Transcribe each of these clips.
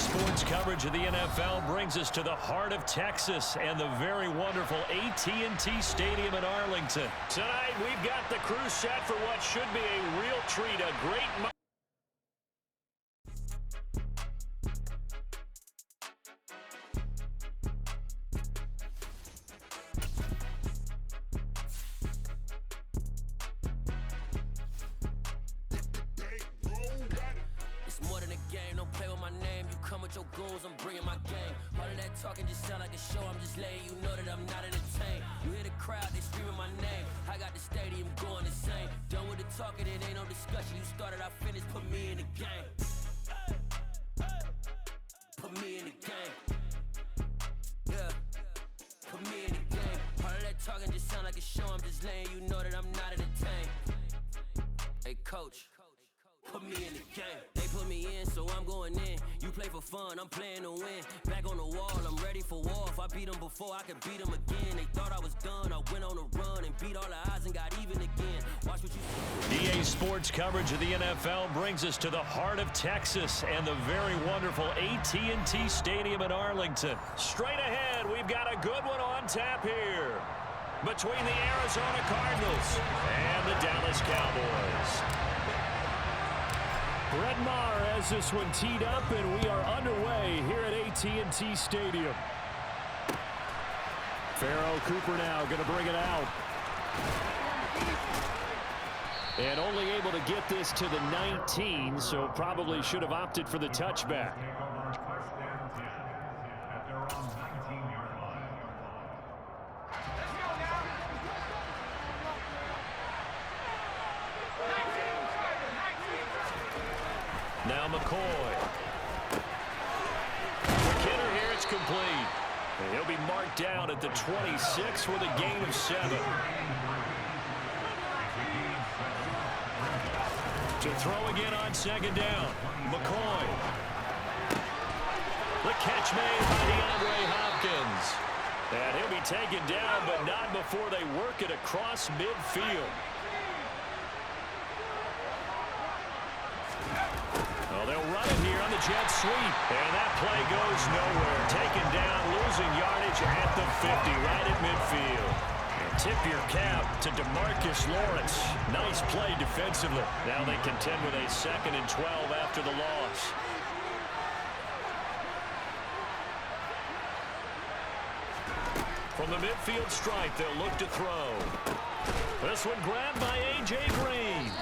Sports coverage of the NFL brings us to the heart of Texas and the very wonderful AT&T Stadium in Arlington. Tonight, we've got the crew set for what should be a real treat, a great your goals, I'm bringing my game. All of that talking just sound like a show. I'm just letting you know that I'm not entertained. You hear the crowd, they screaming my name. I got the stadium going insane. Done with the talking, it ain't no discussion. You started, I finished, put me in the game. Put me in the game. Yeah, put me in the game. All of that talking just sound like a show. I'm just letting you know that I'm not entertained. Hey, coach, put me in the game. They put me in, so I'm going in. You play for fun, I'm playing to win. Back on the wall, I'm ready for war. If I beat them before, I could beat them again. They thought I was done, I went on a run and beat all the odds and got even again. Watch what you... EA Sports coverage of the NFL brings us to the heart of Texas and the very wonderful AT&T Stadium in Arlington. Straight ahead, we've got a good one on tap here between the Arizona Cardinals and the Dallas Cowboys. Brett Maher has this one teed up, and we are underway here at AT&T Stadium. Pharaoh Cooper now going to bring it out. And only able to get this to the 19, so probably should have opted for the touchback. Now McCoy. McKinnon here, it's complete. And he'll be marked down at the 26 with a gain of 7. To throw again on second down. McCoy. The catch made by DeAndre Hopkins. And he'll be taken down, but not before they work it across midfield. Well, they'll run it here on the jet sweep. And that play goes nowhere. Taken down, losing yardage at the 50, right at midfield. And tip your cap to DeMarcus Lawrence. Nice play defensively. Now they contend with a 2nd and 12 after the loss. From the midfield stripe, they'll look to throw. This one grabbed by A.J. Green.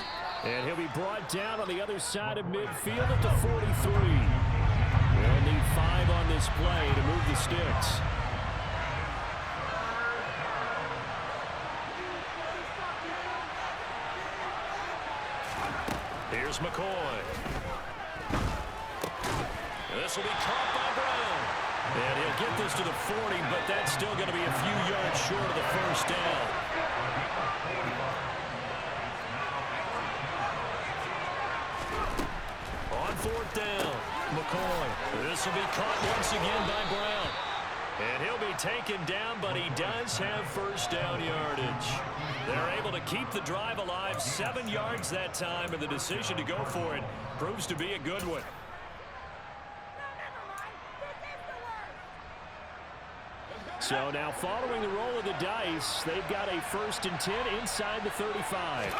And he'll be brought down on the other side of midfield at the 43. They'll need 5 on this play to move the sticks. Here's McCoy. This will be caught by Brown. And he'll get this to the 40, but that's still going to be a few yards short of the first down. On 4th down, McCoy. This will be caught once again by Brown. And he'll be taken down, but he does have first down yardage. They're able to keep the drive alive, 7 yards that time, and the decision to go for it proves to be a good one. So now following the roll of the dice, they've got a 1st and 10 inside the 35.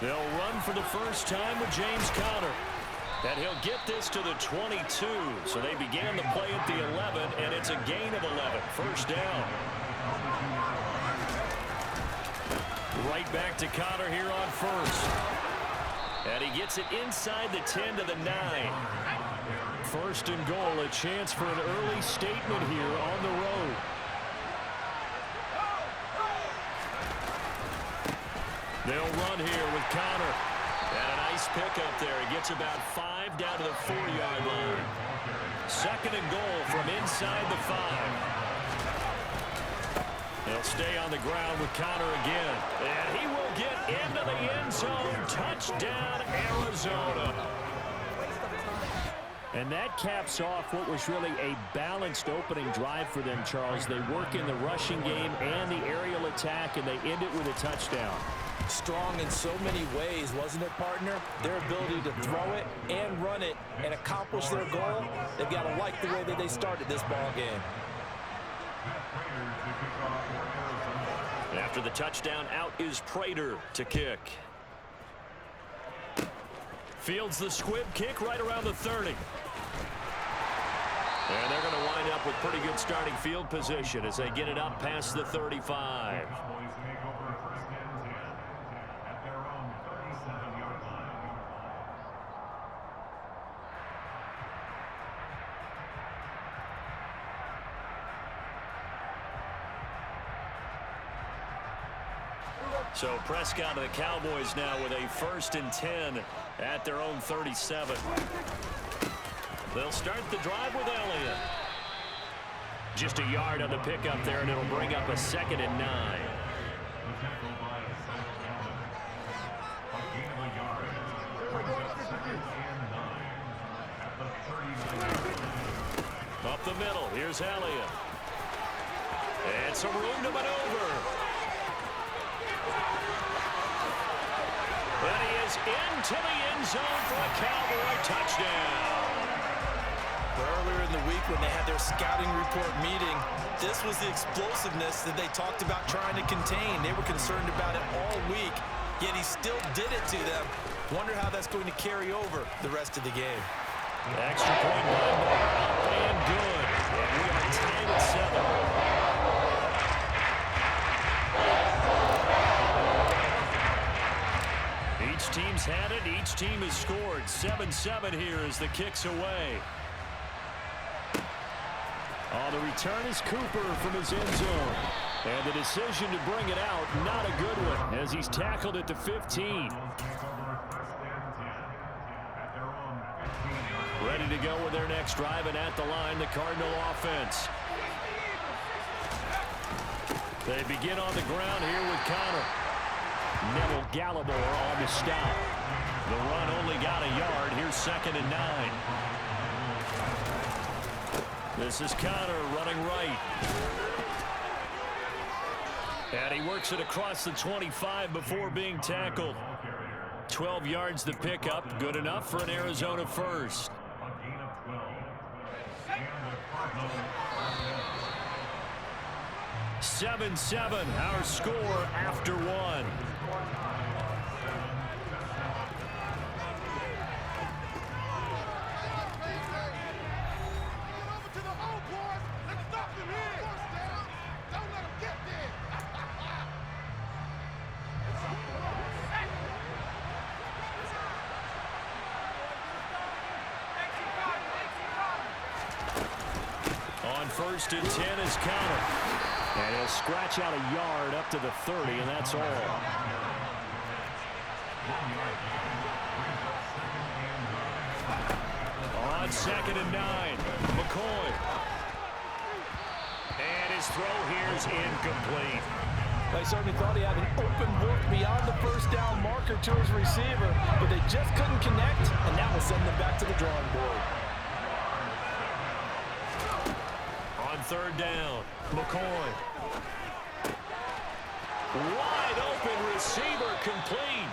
They'll run for the first time with James Conner. And he'll get this to the 22. So they began the play at the 11, and it's a gain of 11. First down. Right back to Conner here on 1st. And he gets it inside the 10 to the 9. 1st and goal, a chance for an early statement here on the road. They'll run here with Conner. And a nice pickup there. He gets about 5 down to the 4-yard line. 2nd and goal from inside the 5. He'll stay on the ground with Conner again. And he will get into the end zone. Touchdown, Arizona. And that caps off what was really a balanced opening drive for them, Charles. They work in the rushing game and the aerial attack, and they end it with a touchdown. strong in so many ways, wasn't it, partner? Their ability to throw it and run it and accomplish their goal, they've got to like the way that they started this ball game. After the touchdown, out is Prater to kick. Fields the squib kick right around the 30. And they're going to wind up with pretty good starting field position as they get it up past the 35. So Prescott and the Cowboys now with a 1st and 10 at their own 37. They'll start the drive with Elliott. Just a yard on the pickup there, and it'll bring up a 2nd and 9. Up the middle, here's Elliott. And some room to maneuver. And he is into the end zone for a Cowboy touchdown. Earlier in the week when they had their scouting report meeting, this was the explosiveness that they talked about trying to contain. They were concerned about it all week, yet he still did it to them. Wonder how that's going to carry over the rest of the game. Extra point by Moore, up and good. And we are tied at 7. Each team's had it. Each team has scored. 7-7 here as the kick's away. On the return is Cooper from his end zone. And the decision to bring it out, not a good one, as he's tackled at the 15. Ready to go with their next drive, and at the line, the Cardinal offense. They begin on the ground here with Connor. Neville Gallimore on the stop. The run only got a yard. Here's 2nd and 9. This is Connor running right. And he works it across the 25 before being tackled. 12 yards to pick up. Good enough for an Arizona first. (7-7) our score after 1. On 1st and 10 is Connor. And he'll scratch out a yard up to the 30, and that's all. On 2nd and 9, McCoy. And his throw here's incomplete. They certainly thought he had an open look beyond the first down marker to his receiver, but they just couldn't connect, and that will send them back to the drawing board. On 3rd down, McCoy. Wide open receiver complete.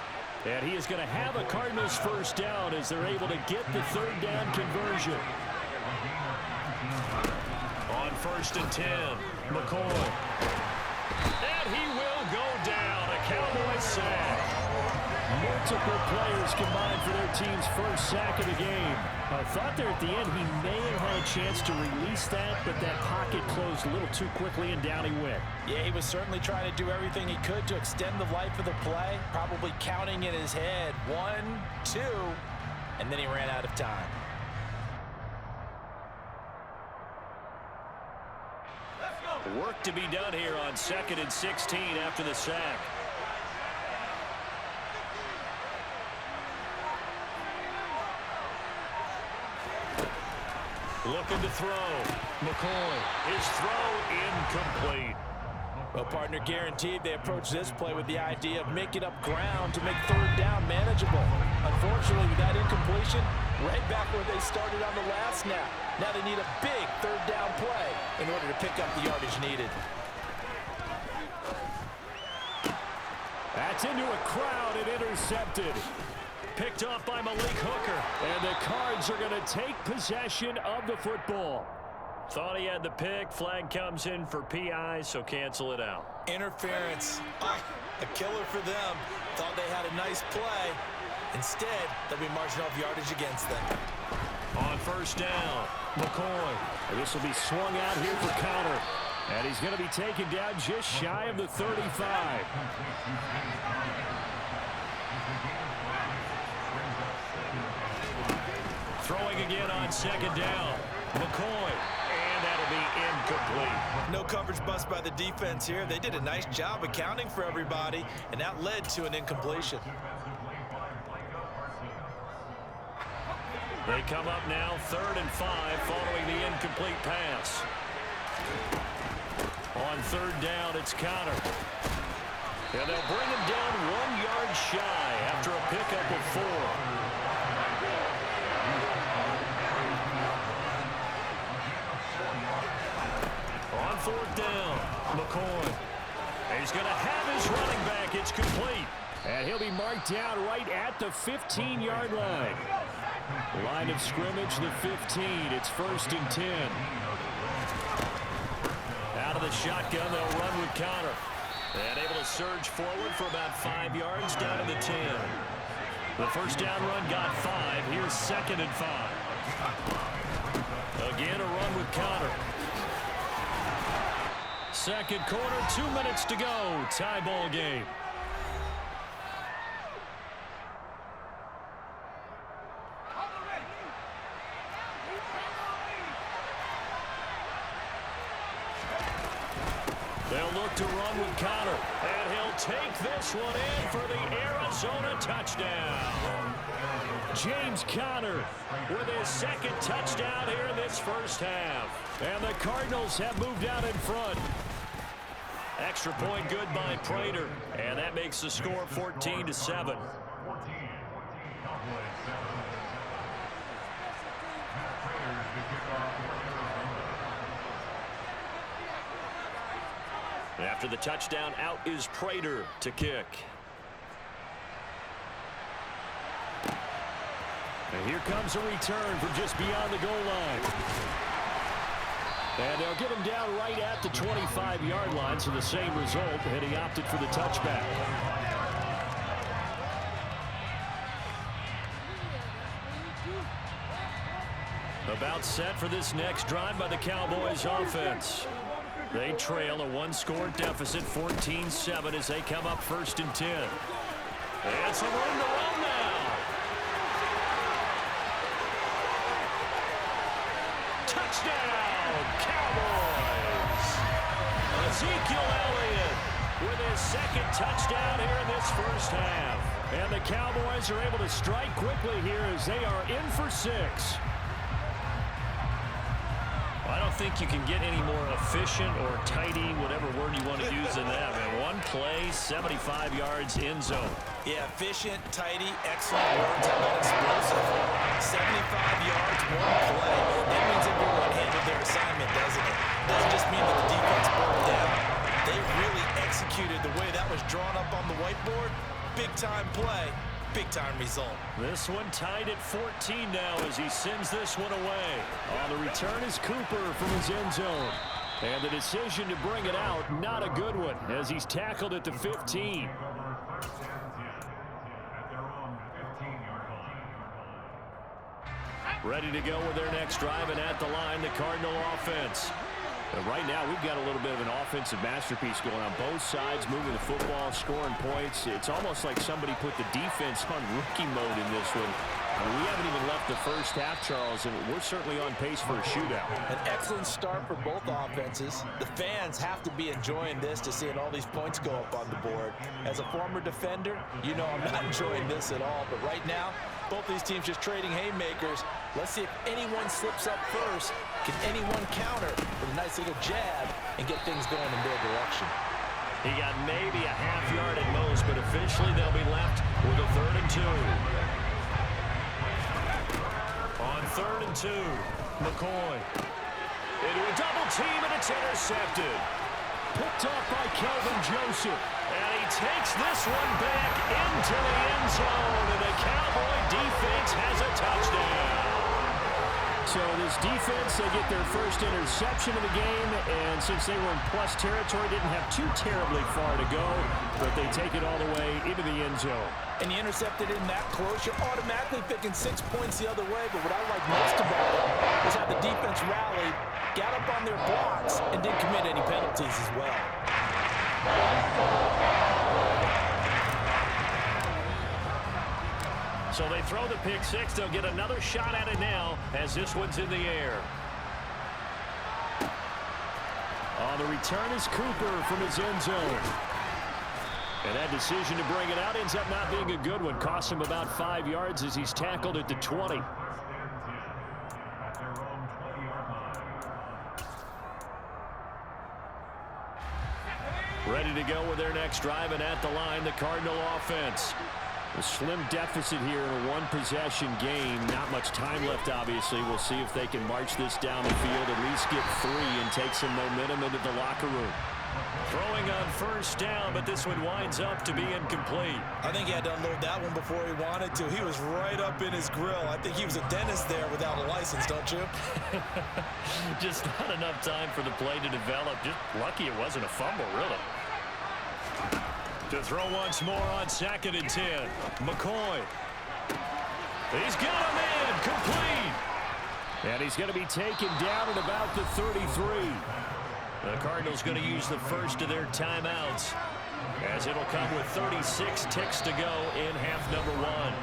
And he is going to have a Cardinals first down as they're able to get the 3rd down conversion. On 1st and 10, McCoy. And he will go down. A Cowboy sack. Multiple players combined for their team's first sack of the game. I thought there at the end he may have had a chance to release that, but that pocket closed a little too quickly and down he went. Yeah, he was certainly trying to do everything he could to extend the life of the play, probably counting in his head 1, 2, and then he ran out of time. Work to be done here on 2nd and 16 after the sack. Looking to throw. McCoy. His throw incomplete. Well, partner, guaranteed they approach this play with the idea of making up ground to make 3rd down manageable. Unfortunately, with that incompletion, right back where they started on the last snap. Now they need a big 3rd down play in order to pick up the yardage needed. That's into a crowd and intercepted. Picked off by Malik Hooker. And the Cards are going to take possession of the football. Thought he had the pick. Flag comes in for PI, so cancel it out. Interference. A killer for them. Thought they had a nice play. Instead, they'll be marching off yardage against them. On first down, McCoy. This will be swung out here for counter. And he's going to be taken down just shy of the 35. Throwing again on second down. McCoy. And that'll be incomplete. No coverage bust by the defense here. They did a nice job accounting for everybody, and that led to an incompletion. They come up now 3rd and 5 following the incomplete pass. On 3rd down, it's counter. And they'll bring him down 1 yard shy after a pickup of 4. On 4th down, McCoy. And he's going to have his running back. It's complete. And he'll be marked down right at the 15-yard line. Line of scrimmage, the 15. It's 1st and 10. Out of the shotgun, they'll run with counter. And able to surge forward for about 5 yards down to the 10. The first down run got 5. Here's 2nd and 5. Again, a run with counter. Second quarter, 2 minutes to go. Tie ball game. They'll look to run with counter. And he'll take this one in for the Arizona touchdown. James Conner with his 2nd touchdown here in this first half. And the Cardinals have moved out in front. Extra point good by Prater. And that makes the score 14-7. After the touchdown, out is Prater to kick. And here comes a return from just beyond the goal line. And they'll get him down right at the 25-yard line, so the same result, and he opted for the touchback. About set for this next drive by the Cowboys offense. They trail a 1-score deficit, 14-7, as they come up 1st and 10. And some room to run now. Touchdown, Cowboys! Ezekiel Elliott with his 2nd touchdown here in this first half. And the Cowboys are able to strike quickly here as they are in for 6. I don't think you can get any more efficient or tidy, whatever word you want to use in that. Man, 1 play, 75 yards, end zone. Yeah, efficient, tidy, excellent words. How about explosive? 75 yards, 1 play. That means everyone handled their assignment, doesn't it? Doesn't just mean that the defense broke down. They really executed the way that was drawn up on the whiteboard. Big-time play. Big-time result. This one tied at 14 now as he sends this one away. On the return is Cooper from his end zone. And the decision to bring it out, not a good one, as he's tackled at the 15. Ready to go with their next drive, and at the line, the Cardinal offense. And right now, we've got a little bit of an offensive masterpiece going on both sides, moving the football, scoring points. It's almost like somebody put the defense on rookie mode in this one. We haven't even left the first half, Charles, and we're certainly on pace for a shootout. An excellent start for both offenses. The fans have to be enjoying this to seeing all these points go up on the board. As a former defender, you know I'm not enjoying this at all. But right now, both these teams just trading haymakers. Let's see if anyone slips up first. Can anyone counter with a nice little jab and get things going in their direction? He got maybe a half yard at most, but officially they'll be left with a 3rd and 2. On 3rd and 2, McCoy. Into a double team, and it's intercepted. Picked off by Kelvin Joseph. And he takes this one back into the end zone, and the Cowboy defense has a touchdown. So this defense, they get their first interception of the game, and since they were in plus territory, didn't have too terribly far to go, but they take it all the way into the end zone. And you intercepted in that close, you're automatically picking 6 points the other way, but what I like most about it was how the defense rallied, got up on their blocks, and didn't commit any penalties as well. So they throw the pick six. They'll get another shot at it now as this one's in the air. On the return is Cooper from his end zone. And that decision to bring it out ends up not being a good one. Costs him about 5 yards as he's tackled at the 20. Ready to go with their next drive, and at the line, the Cardinal offense. A slim deficit here in a one-possession game. Not much time left, obviously. We'll see if they can march this down the field, at least get 3 and take some momentum into the locker room. Throwing on first down, but this one winds up to be incomplete. I think he had to unload that one before he wanted to. He was right up in his grill. I think he was a dentist there without a license, don't you? Just not enough time for the play to develop. Just lucky it wasn't a fumble, really. To throw once more on 2nd and 10. McCoy. He's got him in. Complete. And he's going to be taken down at about the 33. The Cardinals going to use the first of their timeouts, as it'll come with 36 ticks to go in half number 1.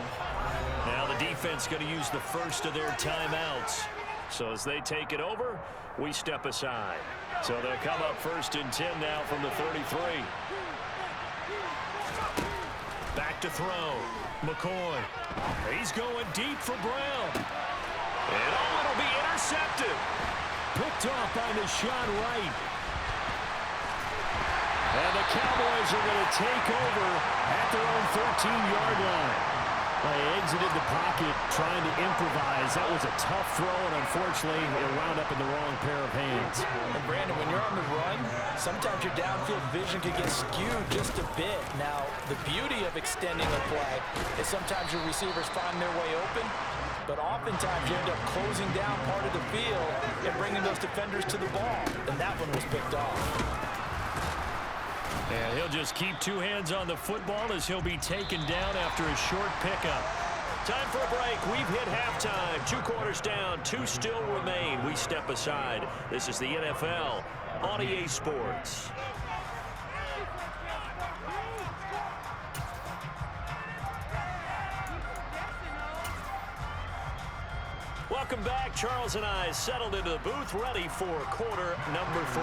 Now the defense going to use the first of their timeouts. So as they take it over, we step aside. So they'll come up 1st and 10 now from the 33. Back to throw. McCoy. He's going deep for Brown. And it'll be intercepted. Picked off by Deshaun Wright. And the Cowboys are going to take over at their own 13-yard line. They exited the pocket trying to improvise. That was a tough throw, and unfortunately, it wound up in the wrong pair of hands. And Brandon, when you're on the run, sometimes your downfield vision can get skewed just a bit. Now, the beauty of extending a play is sometimes your receivers find their way open, but oftentimes you end up closing down part of the field and bringing those defenders to the ball. And that one was picked off. And he'll just keep 2 hands on the football as he'll be taken down after a short pickup. Time for a break. We've hit halftime. 2 quarters down. 2 still remain. We step aside. This is the NFL on EA Sports. Welcome back. Charles and I settled into the booth, ready for quarter number 3.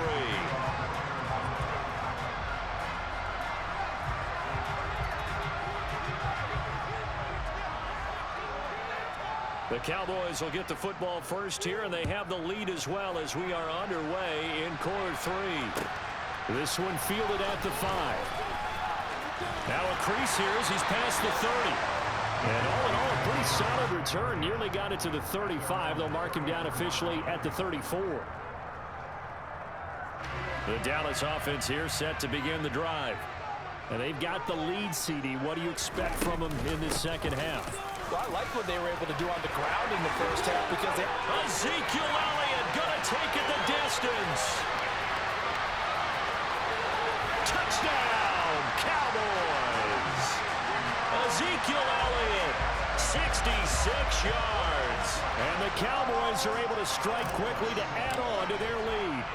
The Cowboys will get the football first here, and they have the lead as well as we are underway in quarter 3. This one fielded at the 5. Now a crease here as he's past the 30. And all in all, a pretty solid return. Nearly got it to the 35. They'll mark him down officially at the 34. The Dallas offense here set to begin the drive. And they've got the lead, CD. What do you expect from them in this second half? Well, I like what they were able to do on the ground in the first half because they... Ezekiel Elliott gonna take it the distance. Touchdown, Cowboys. Ezekiel Elliott, 66 yards. And the Cowboys are able to strike quickly to add on to their lead.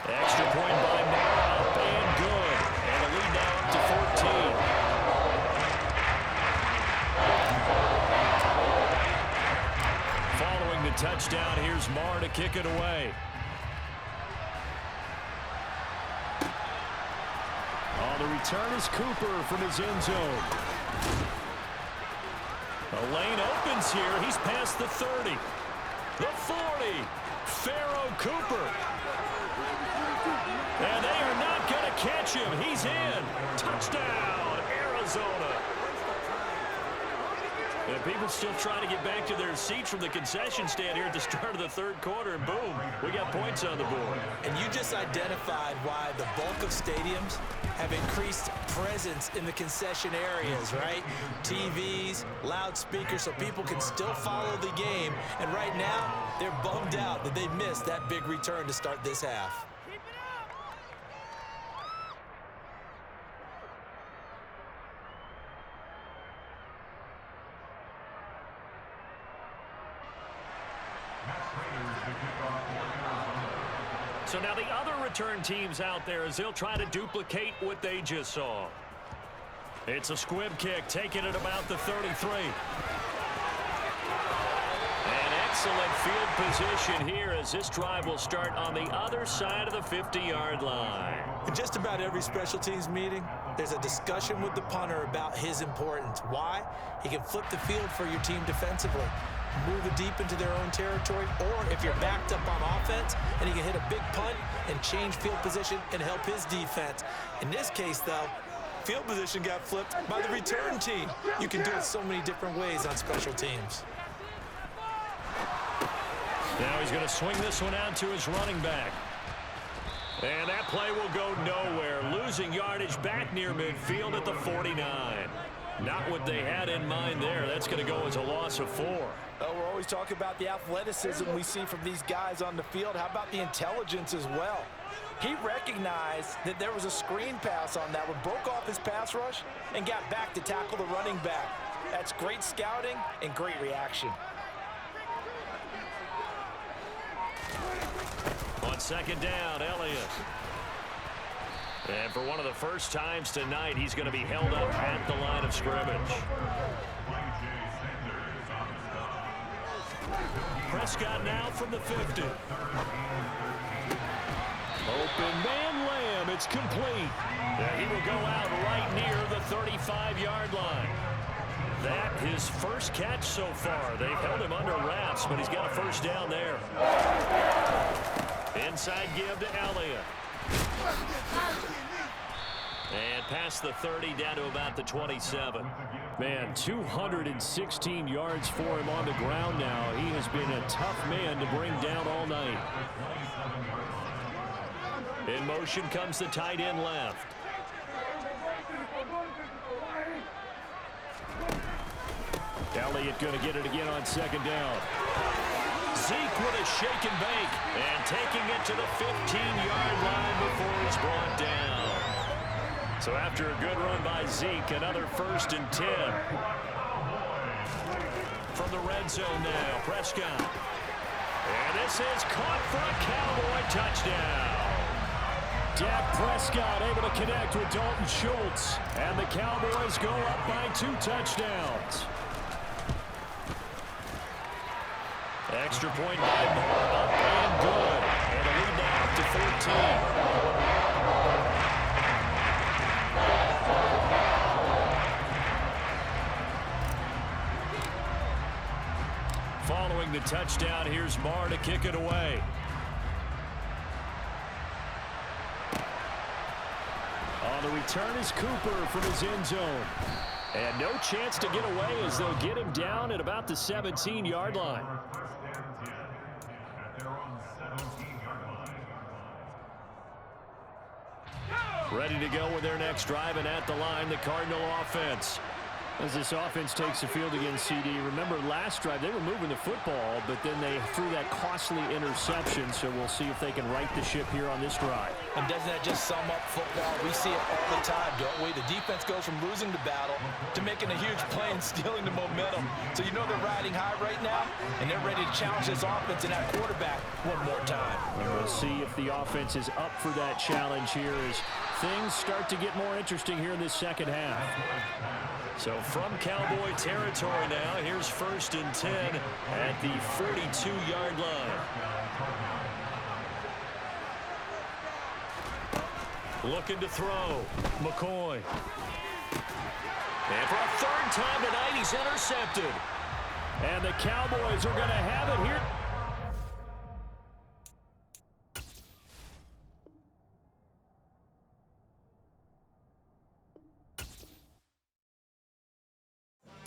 Extra point by Mara, up and good. And the lead now up to 14. Following the touchdown, here's Marr to kick it away. On the return is Cooper from his end zone. The lane opens here. He's past the 30. The 40. Pharaoh Cooper. And they are not going to catch him. He's in. Touchdown, Arizona. And people still trying to get back to their seats from the concession stand here at the start of the third quarter, and boom, we got points on the board. And you just identified why the bulk of stadiums have increased presence in the concession areas, right? TVs, loudspeakers, so people can still follow the game. And right now, they're bummed out that they missed that big return to start this half. So now the other return teams out there as they'll try to duplicate what they just saw. It's a squib kick taken at about the 33. An excellent field position here as this drive will start on the other side of the 50-yard line. In just about every special teams meeting, there's a discussion with the punter about his importance. Why? He can flip the field for your team defensively, move it deep into their own territory, or if you're backed up on offense, and he can hit a big punt and change field position and help his defense. In this case, though, field position got flipped by the return team. You can do it so many different ways on special teams. Now he's going to swing this one out to his running back. And that play will go nowhere, losing yardage back near midfield at the 49. Not what they had in mind there. That's going to go as a loss of 4. We're always talking about the athleticism we see from these guys on the field. How about the intelligence as well? He recognized that there was a screen pass on that one, broke off his pass rush, and got back to tackle the running back. That's great scouting and great reaction. On second down, Elliott. And for one of the first times tonight, he's going to be held up at the line of scrimmage. Prescott now from the 50. Open man Lamb, it's complete. Yeah, he will go out right near the 35-yard line. That his first catch so far. They've held him under wraps, but he's got a first down there. Inside give to Elliott. And past the 30 down to about the 27. Man, 216 yards for him on the ground now. He has been a tough man to bring down all night. In motion comes the tight end left. Elliott going to get it again on second down. Zeke with a shake and bake and taking it to the 15-yard line before he's brought down. So after a good run by Zeke, another 1st and 10. From the red zone now, Prescott. And this is caught for a Cowboy touchdown. Dak Prescott able to connect with Dalton Schultz. And the Cowboys go up by 2 touchdowns. Extra point by Moore, up and good. And a lead now up to 14. Following the touchdown, here's Marr to kick it away. On the return is Cooper from his end zone. And no chance to get away as they'll get him down at about the 17-yard line. Ready to go with their next drive, and at the line, the Cardinal offense. As this offense takes the field again, CD, remember last drive they were moving the football, but then they threw that costly interception, so we'll see if they can right the ship here on this drive. And doesn't that just sum up football? We see it all the time, don't we? The defense goes from losing the battle to making a huge play and stealing the momentum. So you know they're riding high right now, and they're ready to challenge this offense and that quarterback one more time. And we'll see if the offense is up for that challenge here as things start to get more interesting here in this second half. So from Cowboy territory now, here's 1st and 10 at the 42-yard line. Looking to throw. McCoy. And for a 3rd time tonight, he's intercepted. And the Cowboys are going to have it here.